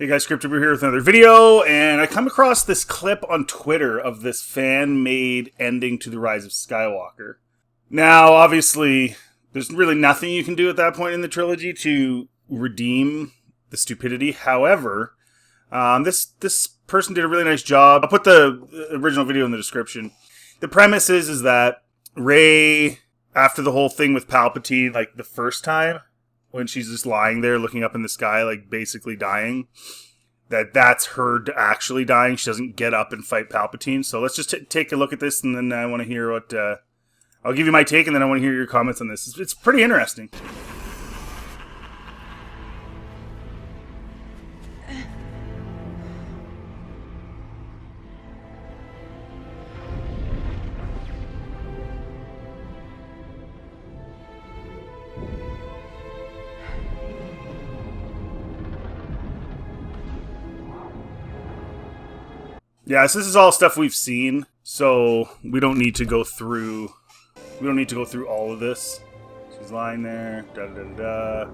Hey guys, Scripted, we're here with another video, and I come across this clip on Twitter of this fan-made ending to The Rise of Skywalker. Now, obviously, there's really nothing you can do at that point in the trilogy to redeem the stupidity. However, this person did a really nice job. I'll put the original video in the description. The premise is that Rey, after the whole thing with Palpatine, like the first time, when she's just lying there looking up in the sky, like basically dying, that's her actually dying. She doesn't get up and fight Palpatine. So let's just take a look at this, and then I want to hear what... I'll give you my take, and then I want to hear your comments on this. It's pretty interesting. Yeah, so this is all stuff we've seen, so we don't need to go through all of this. She's lying there, da-da-da-da-da.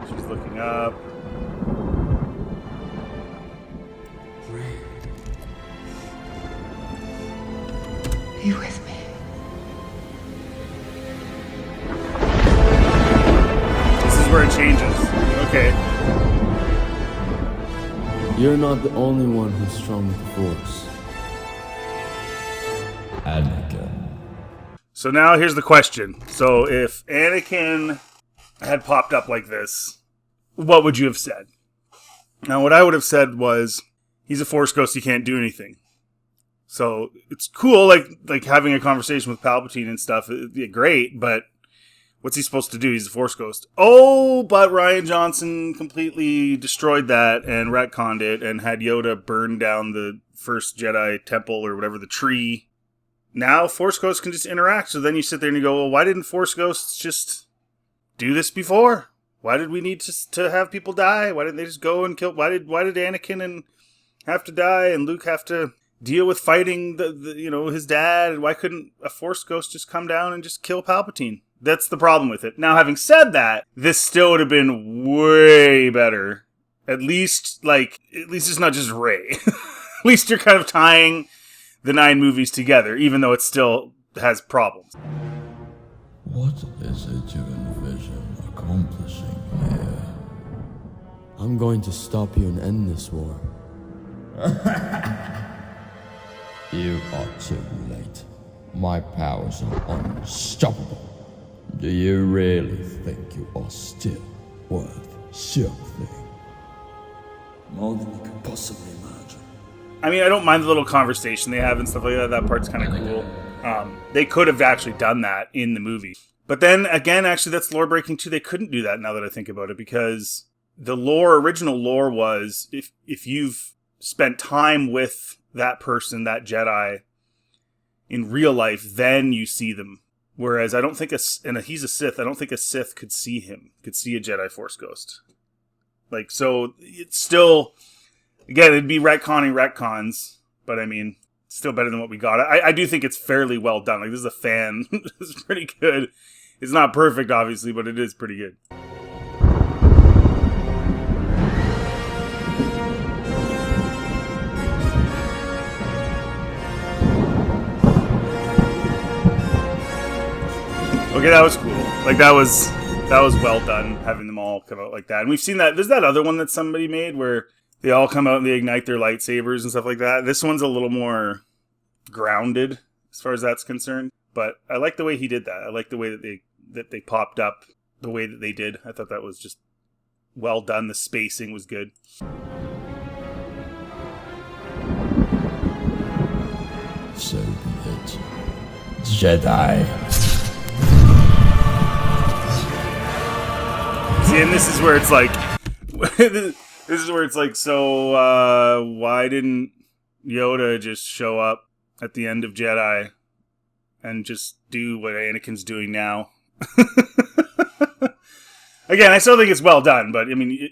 She's looking up. Are you with me? This is where it changes. Okay. You're not the only one who's strong with the Force. Anakin. So now here's the question. So if Anakin had popped up like this, what would you have said? Now what I would have said was, he's a Force ghost, he can't do anything. So it's cool, like having a conversation with Palpatine and stuff, great, but what's he supposed to do? He's a Force ghost. Oh, but Rian Johnson completely destroyed that and retconned it and had Yoda burn down the first Jedi temple or whatever, the tree. Now Force ghosts can just interact. So then you sit there and you go, well, why didn't Force ghosts just do this before? Why did we need to have people die? Why didn't they just go and kill? Why did Anakin have to die and Luke have to deal with fighting his dad? Why couldn't a Force ghost just come down and just kill Palpatine? That's the problem with it. Now, having said that, this still would have been way better. At least it's not just Rey. At least you're kind of tying the 9 movies together, even though it still has problems. What is it you envision accomplishing here? I'm going to stop you and end this war. You are too late. My powers are unstoppable. Do you really think you are still worth something? More than you could possibly imagine. I mean, I don't mind the little conversation they have and stuff like that. That part's kind of cool. They could have actually done that in the movie. But then, again, actually, that's lore breaking too. They couldn't do that now that I think about it, because the original lore was, if you've spent time with that person, that Jedi, in real life, then you see them. Whereas I don't think he's a Sith, I don't think a Sith could see him, could see a Jedi Force ghost. So it's still, again, it'd be retconning retcons, but I mean, it's still better than what we got. I do think it's fairly well done. This is a fan. It's pretty good. It's not perfect, obviously, but it is pretty good. Okay, that was cool. That was well done, having them all come out like that. And we've seen that. There's that other one that somebody made where they all come out and they ignite their lightsabers and stuff like that. This one's a little more grounded as far as that's concerned. But I like the way he did that. I like the way that they popped up the way that they did. I thought that was just well done. The spacing was good. So be it. Jedi. See, and this is where it's like, so why didn't Yoda just show up at the end of Jedi and just do what Anakin's doing now? Again, I still think it's well done, but I mean,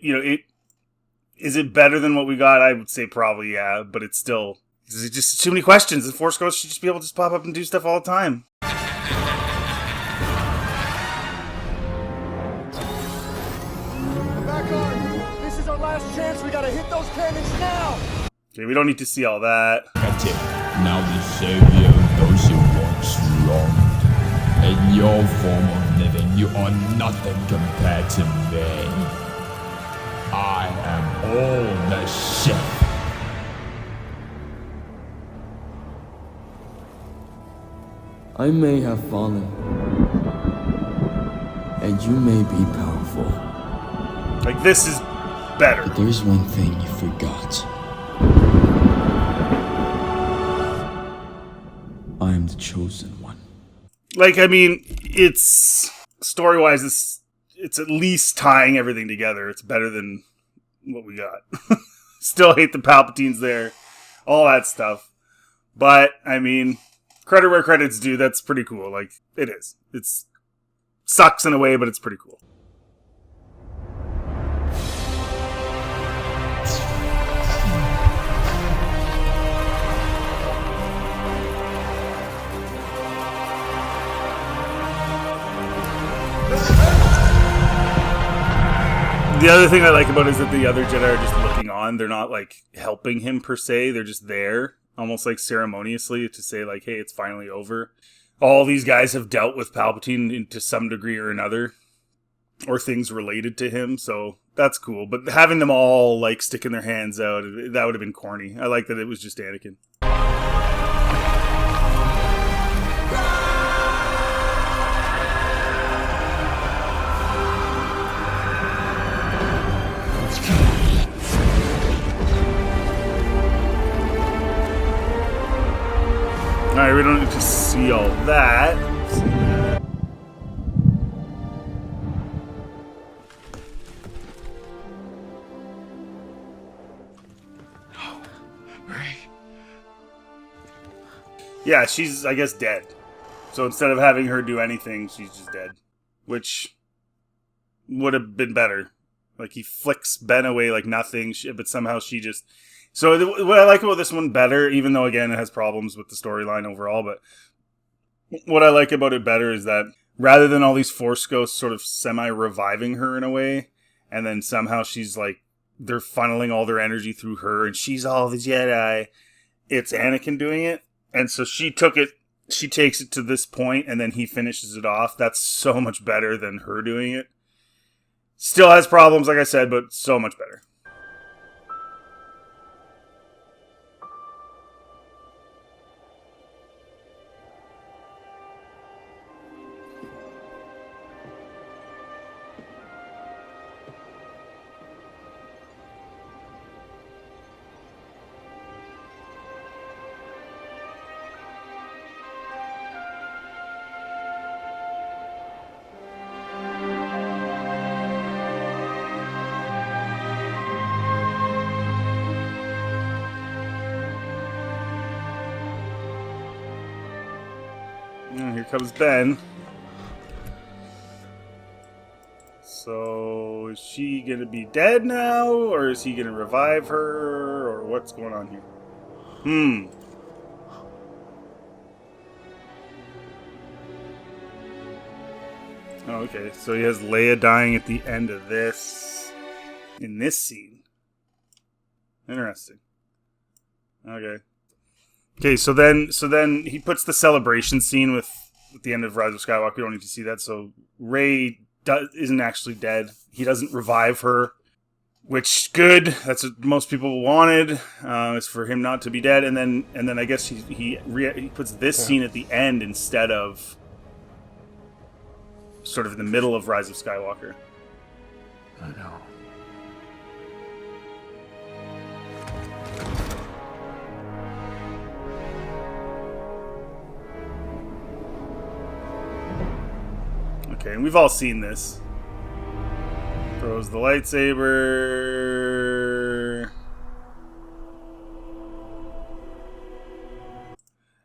is it better than what we got? I would say probably, yeah, but it's still, it's just too many questions. The Force Ghost should just be able to just pop up and do stuff all the time. Back on! This is our last chance. We gotta hit Stop those cannons now! Okay, we don't need to see all that. That's it. Now the savior of those who once wronged. In your form of living, you are nothing compared to me. I am all the Sith. I may have fallen, and you may be powerful. Like, this is better. But there's one thing you forgot. I am the chosen one. Like, I mean, it's story-wise, it's at least tying everything together. It's better than what we got. Still hate the Palpatines there, all that stuff. But I mean, credit where credit's due. That's pretty cool. Like, it is. It's sucks in a way, but it's pretty cool. The other thing I like about it is that the other Jedi are just looking on. They're not, like, helping him per se. They're just there, almost like ceremoniously, to say, like, hey, it's finally over. All these guys have dealt with Palpatine to some degree or another, or things related to him, so that's cool. But having them all, like, sticking their hands out, that would have been corny. I like that it was just Anakin. Alright, we don't need to see all that. No. Ray. Yeah, she's, I guess, dead. So instead of having her do anything, she's just dead. Which would have been better. Like, he flicks Ben away like nothing, but somehow she just... So what I like about this one better, even though, again, it has problems with the storyline overall, but what I like about it better is that rather than all these Force ghosts sort of semi-reviving her in a way, and then somehow she's like, they're funneling all their energy through her, and she's all the Jedi, it's Anakin doing it. And so she takes it to this point, and then he finishes it off. That's so much better than her doing it. Still has problems, like I said, but so much better. Here comes Ben. So, is she gonna be dead now? Or is he gonna revive her? Or what's going on here? Oh, okay. So he has Leia dying at the end of this. In this scene. Interesting. Okay. Okay, so then he puts the celebration scene with the end of Rise of Skywalker. We don't need to see that. So Rey isn't actually dead. He doesn't revive her, which good. That's what most people wanted. Is for him not to be dead. And then I guess he puts this scene at the end instead of sort of in the middle of Rise of Skywalker. I know. Okay, and we've all seen this. Throws the lightsaber.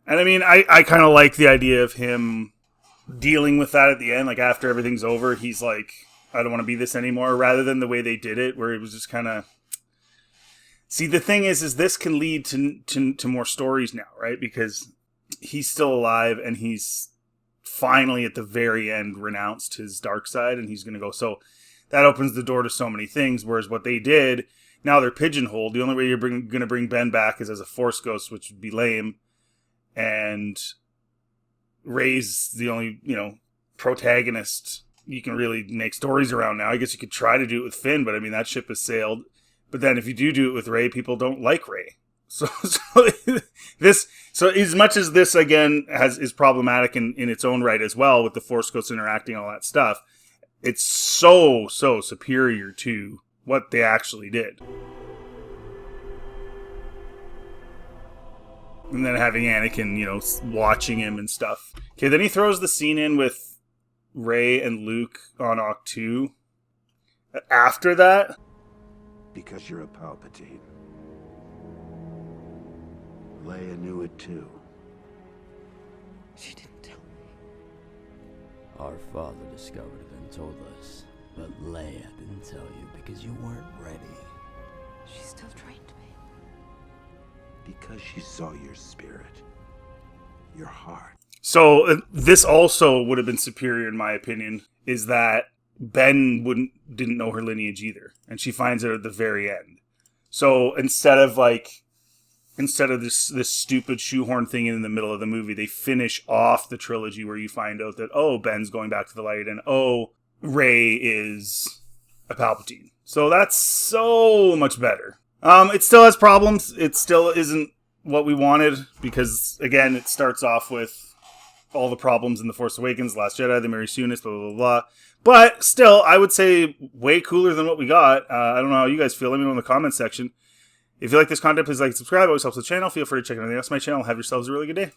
And I mean, I kind of like the idea of him dealing with that at the end. Like, after everything's over, he's like, I don't want to be this anymore. Rather than the way they did it, where it was just kind of... See, the thing is this can lead to more stories now, right? Because he's still alive, and he's finally at the very end renounced his dark side, and he's going to go. So that opens the door to so many things. Whereas what they did, now they're pigeonholed. The only way you're going to bring Ben back is as a Force ghost, which would be lame. And Rey's the only, protagonist you can really make stories around now. I guess you could try to do it with Finn, but I mean, that ship has sailed. But then if you do it with Rey, people don't like Rey. So as much as this, again, is problematic in its own right as well, with the Force ghosts interacting, all that stuff, it's so superior to what they actually did. And then having Anakin, watching him and stuff. Okay, then he throws the scene in with Rey and Luke on Ahch-To. After that... Because you're a Palpatine. Leia knew it too. She didn't tell me. Our father discovered it and told us, but Leia didn't tell you because you weren't ready. She still trained me. Because she saw your spirit. Your heart. So this also would have been superior in my opinion, is that Ben didn't know her lineage either. And she finds it at the very end. So instead of this stupid shoehorn thing in the middle of the movie, they finish off the trilogy where you find out that, Ben's going back to the light, and Rey is a Palpatine. So that's so much better. It still has problems. It still isn't what we wanted, because, again, it starts off with all the problems in The Force Awakens, Last Jedi, the Mary Sue-ness, blah, blah, blah, blah. But still, I would say way cooler than what we got. I don't know how you guys feel. Let me know in the comments section. If you like this content, please like and subscribe. It always helps the channel. Feel free to check anything else on my channel. Have yourselves a really good day.